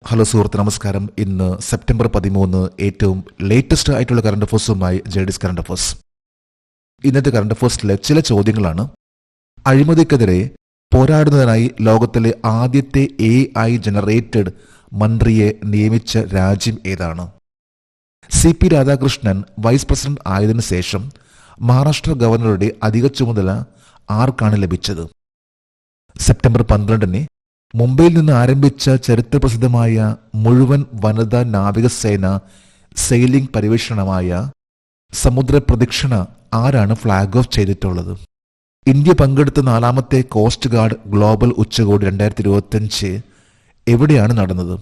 Hello സുഹൃത്ത്, നമസ്കാരം. ഇന്ന് സെപ്റ്റംബർ 13, ഏറ്റവും ലേറ്റസ്റ്റ് ആയിട്ടുള്ള കറണ്ട് അഫേഴ്സുമായി ജെഡിസ് കറണ്ട് അഫേഴ്സ്. ഇന്നത്തെ കറണ്ട് അഫേഴ്സിലെ ചില ചോദ്യങ്ങളാണ്. അഴിമതിക്കെതിരെ പോരാടുന്നതിനായി ലോകത്തിലെ ആദ്യത്തെ AI ജനറേറ്റഡ് മന്ത്രിയെ നിയമിച്ച രാജ്യം ഏതാണ്? CP രാധാകൃഷ്ണൻ വൈസ് പ്രസിഡന്റ് ആയതിനു ശേഷം മഹാരാഷ്ട്ര ഗവർണറുടെ അധിക ചുമതല ആർക്കാണ് ലഭിച്ചത്? സെപ്റ്റംബർ 12 മുംബൈയിൽ നിന്ന് ആരംഭിച്ച ചരിത്രപ്രസിദ്ധമായ മുഴുവൻ വനിതാ നാവികസേന സെയിലിംഗ് പരിവേഷണമായ സമുദ്ര പ്രദക്ഷിണ ആരാണ് ഫ്ലാഗ് ഓഫ് ചെയ്തിട്ടുള്ളത്? ഇന്ത്യ പങ്കെടുത്ത 4ാമത്തെ കോസ്റ്റ് ഗാർഡ് ഗ്ലോബൽ ഉച്ചകോടി 2025 എവിടെയാണ് നടന്നത്?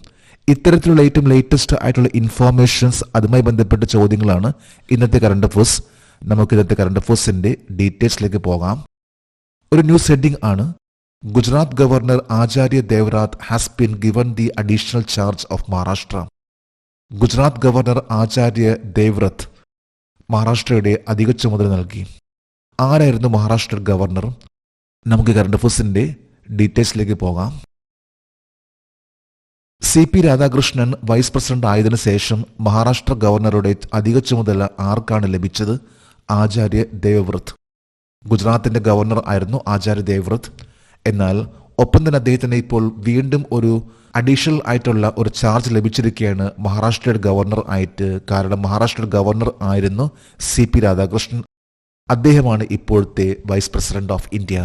ഇത്തരത്തിലുള്ള ഏറ്റവും ലേറ്റസ്റ്റ് ആയിട്ടുള്ള ഇൻഫോർമേഷൻസ്, അതുമായി ബന്ധപ്പെട്ട ചോദ്യങ്ങളാണ് ഇന്നത്തെ കറണ്ട് അഫേഴ്സ്. നമുക്ക് ഇന്നത്തെ കറണ്ട് അഫേഴ്സിന്റെ ഡീറ്റെയിൽസിലേക്ക് പോകാം. ഒരു ന്യൂസ് ഹെഡിംഗ് ആണ്: Gujarat governor Acharya Devvrat has been given the additional charge of Maharashtra. Gujarat governor Acharya Devvrat മഹാരാഷ്ട്രയുടെ അധിക ചുമതല നൽകി. ആരായിരുന്നു മഹാരാഷ്ട്ര ഗവർണർ? നമുക്ക് കറണ്ട് അഫേഴ്സിന്റെ ഡീറ്റെയിൽസിലേക്ക് പോകാം. CP രാധാകൃഷ്ണൻ വൈസ് പ്രസിഡന്റ് ആയതിനു ശേഷം മഹാരാഷ്ട്ര ഗവർണറുടെ അധിക ചുമതല ആർക്കാണ് ലഭിച്ചത്? ആചാര്യ ദേവവ്രത്. ഗുജറാത്തിന്റെ ഗവർണർ ആയിരുന്നു ആചാര്യ ദേവ്രത്. എന്നാൽ ഒപ്പം തന്നെ അദ്ദേഹത്തിന് ഇപ്പോൾ വീണ്ടും ഒരു അഡീഷണൽ ആയിട്ടുള്ള ഒരു ചാർജ് ലഭിച്ചിരിക്കുകയാണ് മഹാരാഷ്ട്രയുടെ ഗവർണർ ആയിട്ട്. കാരണം മഹാരാഷ്ട്ര ഗവർണർ ആയിരുന്നു CP രാധാകൃഷ്ണൻ. അദ്ദേഹമാണ് ഇപ്പോഴത്തെ വൈസ് പ്രസിഡന്റ് ഓഫ് ഇന്ത്യ.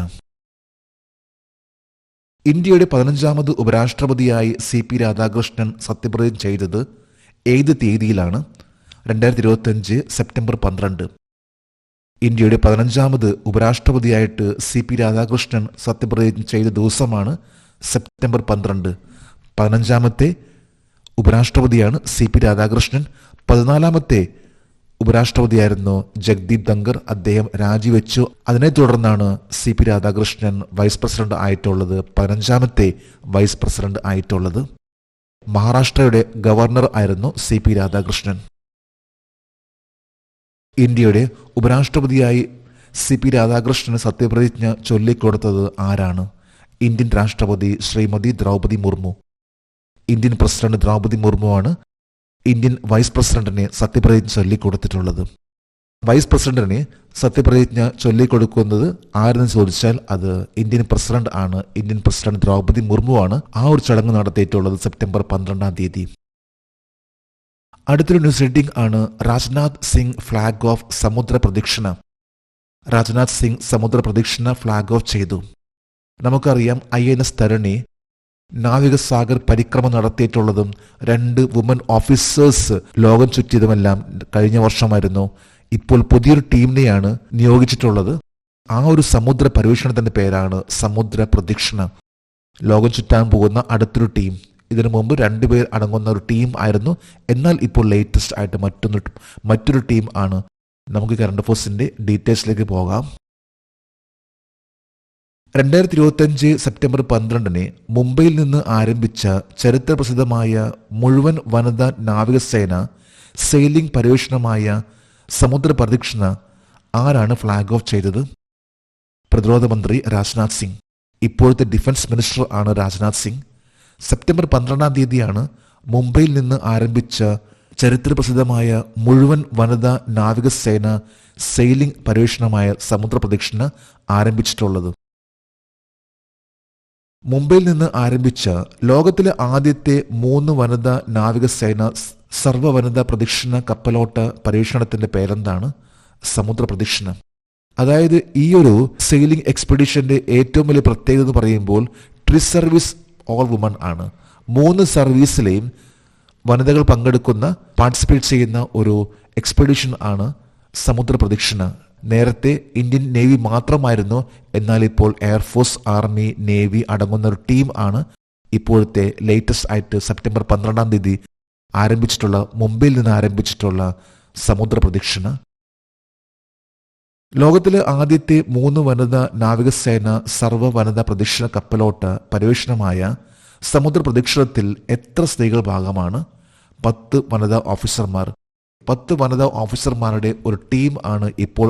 ഇന്ത്യയുടെ 15ാമത് ഉപരാഷ്ട്രപതിയായി CP രാധാകൃഷ്ണൻ സത്യപ്രതിജ്ഞ ചെയ്തത് ഏത് തീയതിയിലാണ്? 2025 സെപ്റ്റംബർ 12. ഇന്ത്യയുടെ 15ാമത് ഉപരാഷ്ട്രപതിയായിട്ട് CP രാധാകൃഷ്ണൻ സത്യപ്രതിജ്ഞ ചെയ്ത ദിവസമാണ് സെപ്റ്റംബർ 12. 15ാമത്തെ ഉപരാഷ്ട്രപതിയാണ് CP രാധാകൃഷ്ണൻ. 14ാമത്തെ ഉപരാഷ്ട്രപതിയായിരുന്നു ജഗ്ദീപ് ധങ്കർ. അദ്ദേഹം രാജിവെച്ചു. അതിനെ തുടർന്നാണ് CP രാധാകൃഷ്ണൻ വൈസ് പ്രസിഡന്റ് ആയിട്ടുള്ളത്, 15ാമത്തെ വൈസ് പ്രസിഡന്റ് ആയിട്ടുള്ളത്. മഹാരാഷ്ട്രയുടെ ഗവർണർ ആയിരുന്നു CP രാധാകൃഷ്ണൻ. ഇന്ത്യയുടെ ഉപരാഷ്ട്രപതിയായി CP രാധാകൃഷ്ണന് സത്യപ്രതിജ്ഞ ചൊല്ലിക്കൊടുത്തത് ആരാണ്? ഇന്ത്യൻ രാഷ്ട്രപതി ശ്രീമതി ദ്രൗപദി മുർമു. ഇന്ത്യൻ പ്രസിഡന്റ് ദ്രൗപദി മുർമുവാണ് ഇന്ത്യൻ വൈസ് പ്രസിഡന്റിനെ സത്യപ്രതിജ്ഞ ചൊല്ലിക്കൊടുത്തിട്ടുള്ളത്. വൈസ് പ്രസിഡന്റിനെ സത്യപ്രതിജ്ഞ ചൊല്ലിക്കൊടുക്കുന്നത് ആരെന്ന് ചോദിച്ചാൽ അത് ഇന്ത്യൻ പ്രസിഡന്റ് ആണ്. ഇന്ത്യൻ പ്രസിഡന്റ് ദ്രൗപദി മുർമുവാണ് ആ ഒരു ചടങ്ങ് നടത്തിയിട്ടുള്ളത് സെപ്റ്റംബർ 12ാം തീയതി. അടുത്തൊരു ന്യൂസ് ഹെഡിംഗ് ആണ്: രാജ്നാഥ് സിംഗ് ഫ്ലാഗ് ഓഫ് സമുദ്ര പ്രദക്ഷിണ. രാജ്നാഥ് സിംഗ് സമുദ്ര പ്രദക്ഷിണ ഫ്ലാഗ് ഓഫ് ചെയ്തു. നമുക്കറിയാം, INS തരണി നാവികസാഗർ പരിക്രമം നടത്തിയിട്ടുള്ളതും 2 വുമൻ ഓഫീസേഴ്സ് ലോകം ചുറ്റിയതുമെല്ലാം കഴിഞ്ഞ വർഷമായിരുന്നു. ഇപ്പോൾ പുതിയൊരു ടീമിനെയാണ് നിയോഗിച്ചിട്ടുള്ളത്. ആ ഒരു സമുദ്ര പര്യവേഷണത്തിന്റെ പേരാണ് സമുദ്ര പ്രദക്ഷിണ. ലോകം ചുറ്റാൻ പോകുന്ന അടുത്തൊരു ടീം. ഇതിനു മുമ്പ് 2 പേർ അടങ്ങുന്ന ഒരു ടീം ആയിരുന്നു. എന്നാൽ ഇപ്പോൾ ലേറ്റസ്റ്റ് ആയിട്ട് മറ്റൊരു ടീം ആണ്. നമുക്ക് കറണ്ട് അഫേഴ്സിന്റെ ഡീറ്റെയിൽസിലേക്ക് പോകാം. 2025 സെപ്റ്റംബർ 12 മുംബൈയിൽ നിന്ന് ആരംഭിച്ച ചരിത്രപ്രസിദ്ധമായ മുഴുവൻ വനിതാ നാവികസേന സെയിലിംഗ് പര്യവേഷണമായ സമുദ്ര പ്രദക്ഷിണ ആരാണ് ഫ്ലാഗ് ഓഫ് ചെയ്തത്? പ്രതിരോധ മന്ത്രി രാജ്നാഥ് സിംഗ്. ഇപ്പോഴത്തെ ഡിഫൻസ് മിനിസ്റ്റർ ആണ് രാജ്നാഥ് സിംഗ്. സെപ്റ്റംബർ 12ാം തീയതിയാണ് മുംബൈയിൽ നിന്ന് ആരംഭിച്ച ചരിത്രപ്രസിദ്ധമായ മുഴുവൻ വനിതാ നാവികസേന സെയിലിംഗ് പര്യവേഷണമായ സമുദ്ര പ്രദക്ഷിണ ആരംഭിച്ചിട്ടുള്ളത്. മുംബൈയിൽ നിന്ന് ആരംഭിച്ച ലോകത്തിലെ ആദ്യത്തെ 3 വനിതാ നാവികസേന സർവ്വ വനിതാ പ്രദക്ഷിണ കപ്പലോട്ട പര്യവേഷണത്തിന്റെ പേരെന്താണ്? സമുദ്ര പ്രദക്ഷിണ. അതായത് ഈ ഒരു സെയിലിംഗ് എക്സ്പെഡിഷന്റെ ഏറ്റവും വലിയ പ്രത്യേകത എന്ന് പറയുമ്പോൾ ട്രിസ് സർവീസ് ഓൾ വുമൺ ആണ്. 3 സർവീസിലെയും വനിതകൾ പാർട്ടിസിപ്പേറ്റ് ചെയ്യുന്ന ഒരു എക്സ്പെഡിഷൻ ആണ് സമുദ്ര പ്രദക്ഷിണ. നേരത്തെ ഇന്ത്യൻ നേവി മാത്രമായിരുന്നു. എന്നാൽ ഇപ്പോൾ എയർഫോഴ്സ്, ആർമി, നേവി അടങ്ങുന്ന ഒരു ടീം ആണ് ഇപ്പോഴത്തെ ലേറ്റസ്റ്റ് ആയിട്ട് സെപ്റ്റംബർ 12ാം തീയതി മുംബൈയിൽ നിന്ന് ആരംഭിച്ചിട്ടുള്ള സമുദ്ര പ്രദക്ഷിണ. ലോകത്തിലെ ആദ്യത്തെ 3 വനിതാ നാവികസേന സർവ്വ വനിതാ പ്രദക്ഷിണ കപ്പലോട്ട പര്യവേഷണമായ സമുദ്ര പ്രദക്ഷിണത്തിൽ എത്ര സ്ത്രീകൾ ഭാഗമാണ്? 10 വനിതാ ഓഫീസർമാർ. 10 വനിതാ ഓഫീസർമാരുടെ ഒരു ടീം ആണ് ഇപ്പോൾ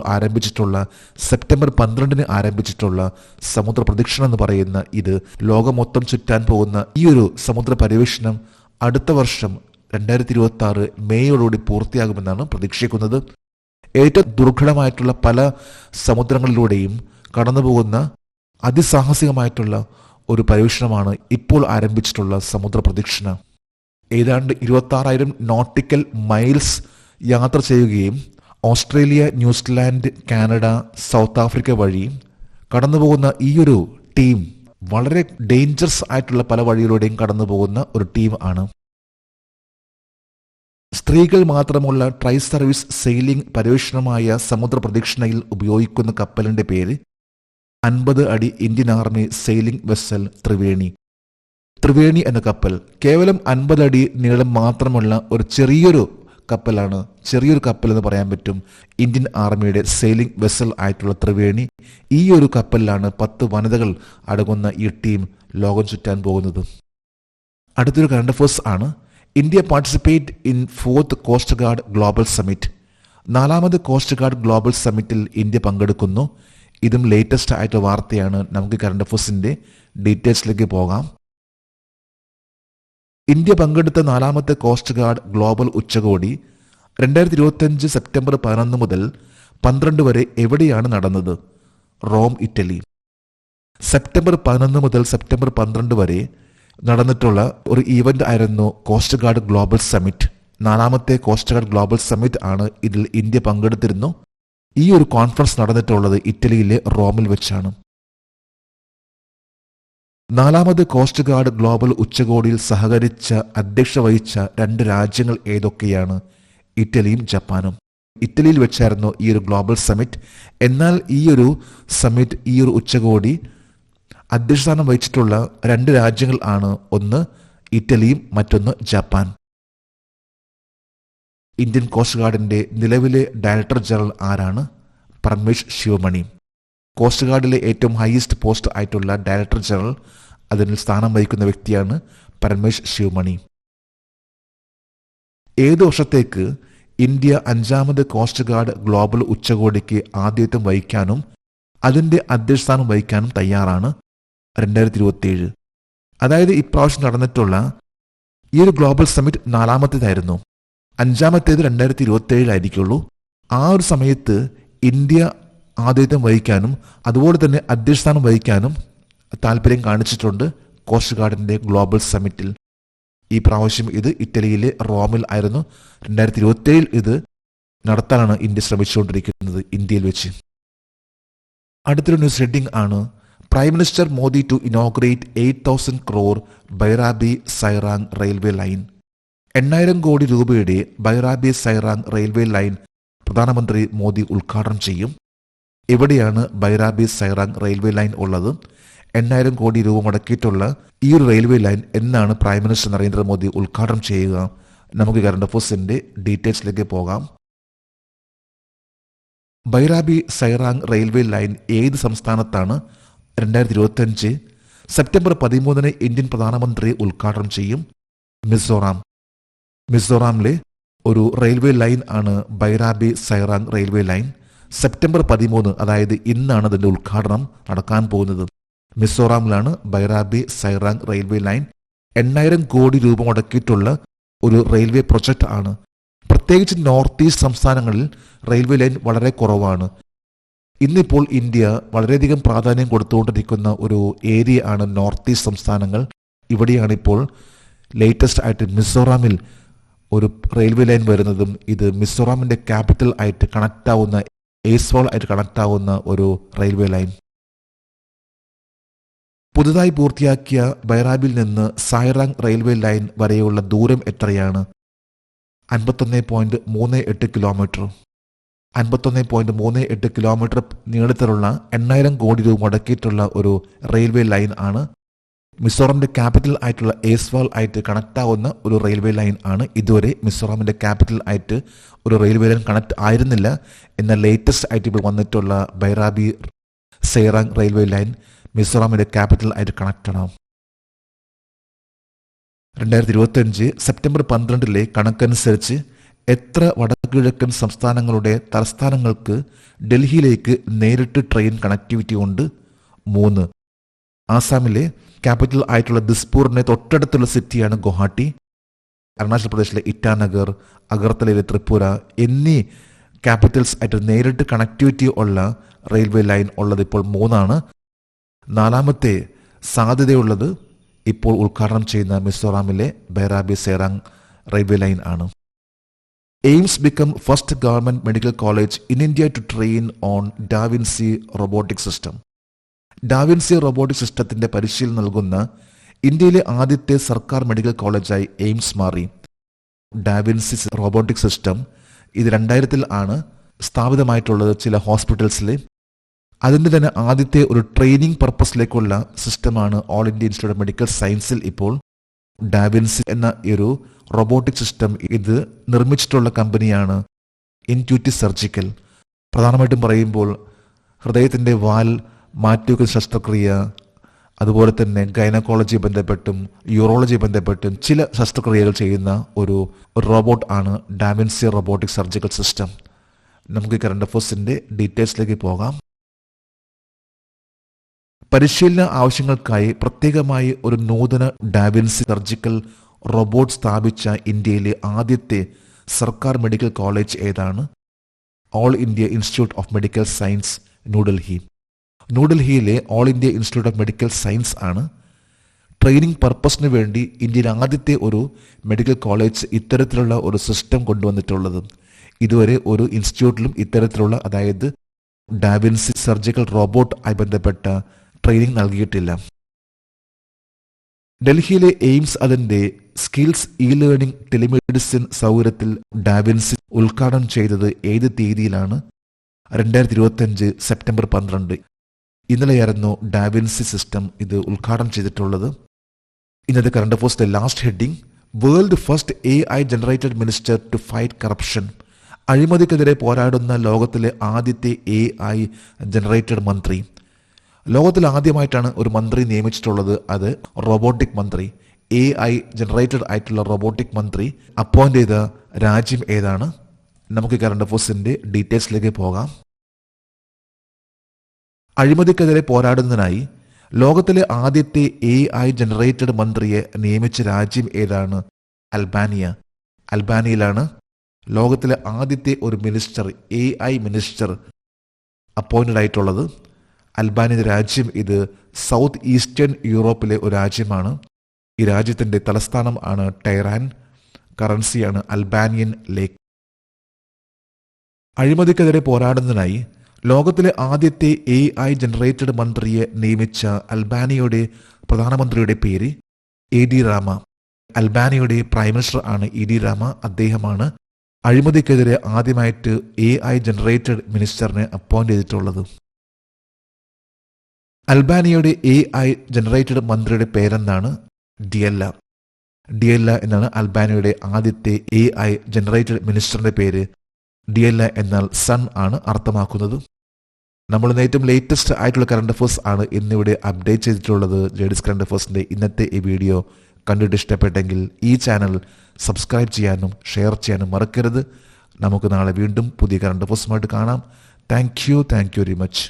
സെപ്റ്റംബർ 12 ആരംഭിച്ചിട്ടുള്ള സമുദ്ര പ്രദക്ഷിണം എന്ന് പറയുന്ന ഇത്. ലോകം മൊത്തം ചുറ്റാൻ പോകുന്ന ഈ ഒരു സമുദ്ര പര്യവേഷണം അടുത്ത വർഷം 2026 മേയോടുകൂടി പൂർത്തിയാകുമെന്നാണ് പ്രതീക്ഷിക്കുന്നത്. ഏറ്റവും ദുർഘടമായിട്ടുള്ള പല സമുദ്രങ്ങളിലൂടെയും കടന്നുപോകുന്ന അതിസാഹസികമായിട്ടുള്ള ഒരു പരീക്ഷണമാണ് ഇപ്പോൾ ആരംഭിച്ചിട്ടുള്ള സമുദ്ര പ്രദക്ഷിണ. ഏതാണ്ട് 26,000 നോട്ടിക്കൽ മൈൽസ് യാത്ര ചെയ്യുകയും Australia, New Zealand, Canada, south Africa വഴി കടന്നുപോകുന്ന ഈയൊരു ടീം വളരെ ഡേഞ്ചറസ് ആയിട്ടുള്ള പല വഴിയിലൂടെയും കടന്നു പോകുന്ന ഒരു ടീം ആണ്. സ്ത്രീകൾ മാത്രമുള്ള ട്രൈ സർവീസ് സെയിലിംഗ് പര്യവേഷണമായ സമുദ്ര പ്രദക്ഷിണയിൽ ഉപയോഗിക്കുന്ന കപ്പലിന്റെ പേര് 50 അടി Indian army sailing vessel Triveni. Triveni എന്ന കപ്പൽ കേവലം 50 അടി നീളം മാത്രമുള്ള ഒരു ചെറിയൊരു കപ്പലാണ്. ചെറിയൊരു കപ്പൽ എന്ന് പറയാൻ പറ്റും. ഇന്ത്യൻ ആർമിയുടെ സെയിലിംഗ് വെസൽ ആയിട്ടുള്ള ത്രിവേണി. ഈ ഒരു കപ്പലിലാണ് 10 വനിതകൾ അടങ്ങുന്ന ഈ ടീം ലോകം ചുറ്റാൻ പോകുന്നത്. അടുത്തൊരു കറണ്ട് അഫയേഴ്സ് ആണ്. India participate in 4th coast guard global summit. 4ാമത് കോസ്റ്റ് ഗാർഡ് ഗ്ലോബൽ സമ്മിറ്റിൽ ഇന്ത്യ പങ്കെടുക്കുന്നു. ഇതും ലേറ്റസ്റ്റ് ആയിട്ട് വാർത്തയാണ്. നമുക്ക് കറണ്ട് അഫയേഴ്സിന്റെ ഡീറ്റെയിൽസിലേക്ക് പോകാം. ഇന്ത്യ പങ്കെടുത്ത 4ാമത്തെ കോസ്റ്റ് ഗാർഡ് ഗ്ലോബൽ ഉച്ചകോടി 2025 സെപ്റ്റംബർ 11 മുതൽ 12 വരെ എവിടെയാണ് നടന്നത്? Rome, Italy. സെപ്റ്റംബർ 11 മുതൽ സെപ്റ്റംബർ 12 വരെ നടന്നിട്ടുള്ള ഒരു ഈവന്റ് ആയിരുന്നു കോസ്റ്റ് ഗാർഡ് ഗ്ലോബൽ സമ്മിറ്റ്. 4ാമത്തെ കോസ്റ്റ് ഗാർഡ് ഗ്ലോബൽ സമ്മിറ്റ് ആണ്. ഇതിൽ ഇന്ത്യ പങ്കെടുത്തിരുന്നു. ഈ ഒരു കോൺഫറൻസ് നടന്നിട്ടുള്ളത് ഇറ്റലിയിലെ റോമിൽ വെച്ചാണ്. 4ാമത് കോസ്റ്റ് ഗാർഡ് ഗ്ലോബൽ ഉച്ചകോടിയിൽ സഹകരിച്ച അധ്യക്ഷ വഹിച്ച 2 രാജ്യങ്ങൾ ഏതൊക്കെയാണ്? ഇറ്റലിയും ജപ്പാനും. ഇറ്റലിയിൽ വെച്ചായിരുന്നു ഈ ഒരു ഗ്ലോബൽ സമ്മിറ്റ്. എന്നാൽ ഈ ഒരു സമ്മിറ്റ്, ഈ ഒരു ഉച്ചകോടി അധ്യക്ഷസ്ഥാനം വഹിച്ചിട്ടുള്ള 2 രാജ്യങ്ങൾ ആണ്. ഒന്ന് ഇറ്റലിയും മറ്റൊന്ന് ജപ്പാൻ. ഇന്ത്യൻ കോസ്റ്റ് ഗാർഡിന്റെ നിലവിലെ ഡയറക്ടർ ജനറൽ ആരാണ്? പരമേഷ് ശിവമണി. കോസ്റ്റ് ഗാർഡിലെ ഏറ്റവും ഹയസ്റ്റ് പോസ്റ്റ് ആയിട്ടുള്ള ഡയറക്ടർ ജനറൽ, അതിന് സ്ഥാനം വഹിക്കുന്ന വ്യക്തിയാണ് പരമേഷ് ശിവമണി. ഏത് വർഷത്തേക്ക് ഇന്ത്യ 5ാമത് കോസ്റ്റ് ഗാർഡ് ഗ്ലോബൽ ഉച്ചകോടിക്ക് ആതിഥ്യം വഹിക്കാനും അതിന്റെ അധ്യക്ഷസ്ഥാനം വഹിക്കാനും തയ്യാറാണ്? 2027. അതായത് ഇപ്രാവശ്യം നടന്നിട്ടുള്ള ഈ ഒരു ഗ്ലോബൽ സമ്മിറ്റ് 4ാമത്തേതായിരുന്നു. 5ാമത്തേത് 2027 ആയിരിക്കുള്ളൂ. ആ ഒരു സമയത്ത് ഇന്ത്യ ആതിഥ്യം വഹിക്കാനും അതുപോലെ തന്നെ അധ്യക്ഷസ്ഥാനം വഹിക്കാനും താല്പര്യം കാണിച്ചിട്ടുണ്ട് കോസ്റ്റ് ഗാർഡിന്റെ ഗ്ലോബൽ സമ്മിറ്റിൽ. ഈ പ്രാവശ്യം ഇത് ഇറ്റലിയിലെ റോമിൽ ആയിരുന്നു. 2027 ഇത് നടത്താനാണ് ഇന്ത്യ ശ്രമിച്ചുകൊണ്ടിരിക്കുന്നത് ഇന്ത്യയിൽ വെച്ച്. അടുത്തൊരു ന്യൂസ് ഹെഡിംഗ് ആണ്. Prime minister Modi to inaugurate 8,000 crore Bairabi Sairang railway line. 8,000 കോടി രൂപയുടെ ബൈറാബി സൈറാങ് റെയിൽവേ ലൈൻ പ്രധാനമന്ത്രി മോദി ഉദ്ഘാടനം ചെയ്യും. എവിടെയാണ് ബൈറാബി സൈറാങ് റെയിൽവേ ലൈൻ ഉള്ളത്? 8,000 കോടി രൂപ മുടക്കിയിട്ടുള്ള ഈ ഒരു റെയിൽവേ ലൈൻ എന്നാണ് പ്രൈം മിനിസ്റ്റർ നരേന്ദ്രമോദി ഉദ്ഘാടനം ചെയ്യുക? നമുക്ക് കറണ്ട് അഫയേഴ്സിന്റെ ഡീറ്റെയിൽസിലേക്ക് പോകാം. ബൈറാബി സൈറാങ് റെയിൽവേ ലൈൻ ഏത് സംസ്ഥാനത്താണ്? 2025 സെപ്റ്റംബർ 13 ഇന്ത്യൻ പ്രധാനമന്ത്രി ഉദ്ഘാടനം ചെയ്യും. മിസോറാം. മിസോറാമിലെ ഒരു റെയിൽവേ ലൈൻ ആണ് Bairabi Sairang railway line. September 13, അതായത് ഇന്നാണ് അതിന്റെ ഉദ്ഘാടനം നടക്കാൻ പോകുന്നത്. മിസോറാമിലാണ് ബൈറാബി സൈറാങ് റെയിൽവേ ലൈൻ. 8,000 കോടി രൂപ മുടക്കിയിട്ടുള്ള ഒരു റെയിൽവേ പ്രൊജക്ട് ആണ്. പ്രത്യേകിച്ച് നോർത്ത് ഈസ്റ്റ് സംസ്ഥാനങ്ങളിൽ റെയിൽവേ ലൈൻ വളരെ കുറവാണ്. ഇന്നിപ്പോൾ ഇന്ത്യ വളരെയധികം പ്രാധാന്യം കൊടുത്തുകൊണ്ടിരിക്കുന്ന ഒരു ഏരിയ ആണ് നോർത്ത് ഈസ്റ്റ് സംസ്ഥാനങ്ങൾ. ഇവിടെയാണിപ്പോൾ ലേറ്റസ്റ്റ് ആയിട്ട് മിസോറാമിൽ ഒരു റെയിൽവേ ലൈൻ വരുന്നതും. ഇത് മിസോറാമിന്റെ ക്യാപിറ്റൽ ആയിട്ട് കണക്ട് ആവുന്ന, എയ്സ്വാൾ ആയിട്ട് കണക്ട് ആവുന്ന ഒരു റെയിൽവേ ലൈൻ. പുതുതായി പൂർത്തിയാക്കിയ ബൈറാബിൽ നിന്ന് സൈറാങ് റെയിൽവേ ലൈൻ വരെയുള്ള ദൂരം എത്രയാണ്? 51.38 കിലോമീറ്റർ. 51.38 കിലോമീറ്റർ നീളത്തിലുള്ള 8,000 കോടി രൂപ മുടക്കിയിട്ടുള്ള ഒരു റെയിൽവേ ലൈൻ ആണ്. മിസോറാമിന്റെ ക്യാപിറ്റൽ ആയിട്ടുള്ള എയ്സ്വാൾ ആയിട്ട് കണക്ട് ആവുന്ന ഒരു റെയിൽവേ ലൈൻ ആണ്. ഇതുവരെ മിസോറാമിന്റെ ക്യാപിറ്റൽ ആയിട്ട് ഒരു റെയിൽവേ ലൈൻ കണക്ട് ആയിരുന്നില്ല. എന്നാൽ ലേറ്റസ്റ്റ് ആയിട്ട് ഇപ്പോൾ വന്നിട്ടുള്ള ബൈറാബി സൈറാങ് റെയിൽവേ ലൈൻ മിസോറാമിന്റെ ക്യാപിറ്റൽ ആയിട്ട് കണക്റ്റഡ് ആവും. 2025 സെപ്റ്റംബർ 12 കണക്കനുസരിച്ച് എത്ര വടക്കുകിഴക്കൻ സംസ്ഥാനങ്ങളുടെ തലസ്ഥാനങ്ങൾക്ക് ഡൽഹിയിലേക്ക് നേരിട്ട് ട്രെയിൻ കണക്ടിവിറ്റി ഉണ്ട്? 3. ആസാമിലെ ക്യാപിറ്റൽ ആയിട്ടുള്ള ദിസ്പൂറിനെ തൊട്ടടുത്തുള്ള സിറ്റിയാണ് ഗുവാഹട്ടി. അരുണാചൽ പ്രദേശിലെ ഇറ്റാനഗർ, അഗർത്തലയിലെ ത്രിപുര എന്നീ ക്യാപിറ്റൽസ് ആയിട്ട് നേരിട്ട് കണക്ടിവിറ്റി ഉള്ള റെയിൽവേ ലൈൻ ഉള്ളത് ഇപ്പോൾ 3. 4ാമത്തെ സാധ്യതയുള്ളത് ഇപ്പോൾ ഉദ്ഘാടനം ചെയ്യുന്ന മിസോറാമിലെ ബൈറാബി സേറാങ് റെയിൽവേ ലൈൻ ആണ്. AIIMS become first government medical college in India to train on da Vinci robotic system. Da Vinci robotic സിസ്റ്റത്തിന്റെ പരിശീലനം നൽകുന്ന ഇന്ത്യയിലെ ആദ്യത്തെ സർക്കാർ മെഡിക്കൽ കോളേജായി എയിംസ് മാറി. ഡാവിൻസി റോബോട്ടിക് സിസ്റ്റം ഇത് 2000 ആണ് സ്ഥാപിതമായിട്ടുള്ളത് ചില ഹോസ്പിറ്റൽസിൽ. അതിൻ്റെ തന്നെ ആദ്യത്തെ ഒരു ട്രെയിനിങ് പർപ്പസിലേക്കുള്ള സിസ്റ്റമാണ് all India institute of medical സയൻസിൽ ഇപ്പോൾ ഡാവിൻസി എന്ന ഒരു റോബോട്ടിക് സിസ്റ്റം ഇത് നിർമ്മിച്ചിട്ടുള്ള കമ്പനിയാണ് ഇൻറ്റ്യൂറ്റീവ് സർജിക്കൽ. പ്രധാനമായിട്ടും പറയുമ്പോൾ ഹൃദയത്തിൻ്റെ വാൽ മാറ്റിവെക്കുന്ന ശസ്ത്രക്രിയ, അതുപോലെ തന്നെ ഗൈനക്കോളജി ബന്ധപ്പെട്ടും യൂറോളജി ബന്ധപ്പെട്ടും ചില ശസ്ത്രക്രിയകൾ ചെയ്യുന്ന ഒരു റോബോട്ട് ആണ് ഡാവിൻസി റോബോട്ടിക് സർജിക്കൽ സിസ്റ്റം. നമുക്ക് കറണ്ട് അഫയേഴ്സിന്റെ ഡീറ്റെയിൽസിലേക്ക് പോകാം. പരിശീലന ആവശ്യങ്ങൾക്കായി പ്രത്യേകമായി ഒരു നൂതന ഡാവിൻസി സർജിക്കൽ റോബോട്ട് സ്ഥാപിച്ച ഇന്ത്യയിലെ ആദ്യത്തെ സർക്കാർ മെഡിക്കൽ കോളേജ് ഏതാണ്? All India institute of medical science, New Delhi. ന്യൂഡൽഹിയിലെ all India institute of medical science ആണ് ട്രെയിനിങ് പർപ്പസിന് വേണ്ടി ഇന്ത്യയിലെ ആദ്യത്തെ ഒരു മെഡിക്കൽ കോളേജ് ഇത്തരത്തിലുള്ള ഒരു സിസ്റ്റം കൊണ്ടുവന്നിട്ടുള്ളത്. ഇതുവരെ ഒരു ഇൻസ്റ്റിറ്റ്യൂട്ടിലും ഇത്തരത്തിലുള്ള, അതായത് ഡാവിൻസി സർജിക്കൽ റോബോട്ട് ആയി ബന്ധപ്പെട്ട ട്രെയിനിങ് നൽകിയിട്ടില്ല. ഡൽഹിയിലെ എയിംസ് അതിന്റെ സ്കിൽസ് ഇ ലേണിംഗ് ടെലിമെഡിസിൻ സൗകര്യത്തിൽ ഡാവിൻസി ഉദ്ഘാടനം ചെയ്തത് ഏത് തീയതിയിലാണ്? 2025 സെപ്റ്റംബർ 12. ഇന്നലെയായിരുന്നു ഡാവിൻസി സിസ്റ്റം ഇത് ഉദ്ഘാടനം ചെയ്തിട്ടുള്ളത്. ഇന്നത്തെ കറണ്ട് അഫയേഴ്സിന്റെ last heading, world first AI generated minister to fight corruption. അഴിമതിക്കെതിരെ പോരാടുന്ന ലോകത്തിലെ ആദ്യത്തെ AI ജനറേറ്റഡ് മന്ത്രി. ലോകത്തിൽ ആദ്യമായിട്ടാണ് ഒരു മന്ത്രി നിയമിച്ചിട്ടുള്ളത്, അത് റോബോട്ടിക് മന്ത്രി. AI ജനറേറ്റഡ് ആയിട്ടുള്ള റോബോട്ടിക് മന്ത്രി അപ്പോയിന്റ് ചെയ്ത രാജ്യം ഏതാണ്? നമുക്ക് കറണ്ട് അഫയേഴ്സിന്റെ ഡീറ്റെയിൽസിലേക്ക് പോകാം. അഴിമതിക്കെതിരെ പോരാടുന്നതിനായി ലോകത്തിലെ ആദ്യത്തെ AI ജനറേറ്റഡ് മന്ത്രിയെ നിയമിച്ച രാജ്യം ഏതാണ്? അൽബാനിയ. അൽബാനിയയിലാണ് ലോകത്തിലെ ആദ്യത്തെ ഒരു മിനിസ്റ്റർ, AI മിനിസ്റ്റർ അപ്പോയിന്റഡ് ആയിട്ടുള്ളത്. അൽബാനിയ രാജ്യം ഇത് സൗത്ത് ഈസ്റ്റേൺ യൂറോപ്പിലെ ഒരു രാജ്യമാണ്. ഈ രാജ്യത്തിന്റെ തലസ്ഥാനം ആണ് ടൈറാൻ. കറൻസിയാണ് അൽബാനിയൻ ലേക്ക്. അഴിമതിക്കെതിരെ പോരാടുന്നതിനായി ലോകത്തിലെ ആദ്യത്തെ AI ജനറേറ്റഡ് മന്ത്രിയെ നിയമിച്ച അൽബാനിയയുടെ പ്രധാനമന്ത്രിയുടെ പേര് എഡി റാമ. അൽബാനിയയുടെ പ്രൈം മിനിസ്റ്റർ ആണ് എഡി റാമ. അദ്ദേഹമാണ് അഴിമതിക്കെതിരെ ആദ്യമായിട്ട് AI ജനറേറ്റഡ് മിനിസ്റ്ററിനെ അപ്പോയിന്റ് ചെയ്തിട്ടുള്ളത്. അൽബാനിയയുടെ AI ജനറേറ്റഡ് മന്ത്രിയുടെ പേരെന്താണ്? ഡിയല്ല. ഡിയല്ല എന്നാണ് അൽബാനിയയുടെ ആദ്യത്തെ AI ജനറേറ്റഡ് മിനിസ്റ്ററിന്റെ പേര്. ഡിയല്ല എന്നാൽ സൺ ആണ് അർത്ഥമാക്കുന്നത്. നമ്മൾ ഏറ്റവും ലേറ്റസ്റ്റ് ആയിട്ടുള്ള കറണ്ട് അഫയേഴ്സ് ആണ് ഇന്നിവിടെ അപ്ഡേറ്റ് ചെയ്തിട്ടുള്ളത്. ജെഡിസ് കറണ്ട് അഫയേഴ്സിന്റെ ഇന്നത്തെ ഈ വീഡിയോ കണ്ടിട്ട് ഇഷ്ടപ്പെട്ടെങ്കിൽ ഈ ചാനൽ സബ്സ്ക്രൈബ് ചെയ്യാനും ഷെയർ ചെയ്യാനും മറക്കരുത്. നമുക്ക് നാളെ വീണ്ടും പുതിയ കറണ്ട് അഫയേഴ്സുമായിട്ട് കാണാം. Thank you very much.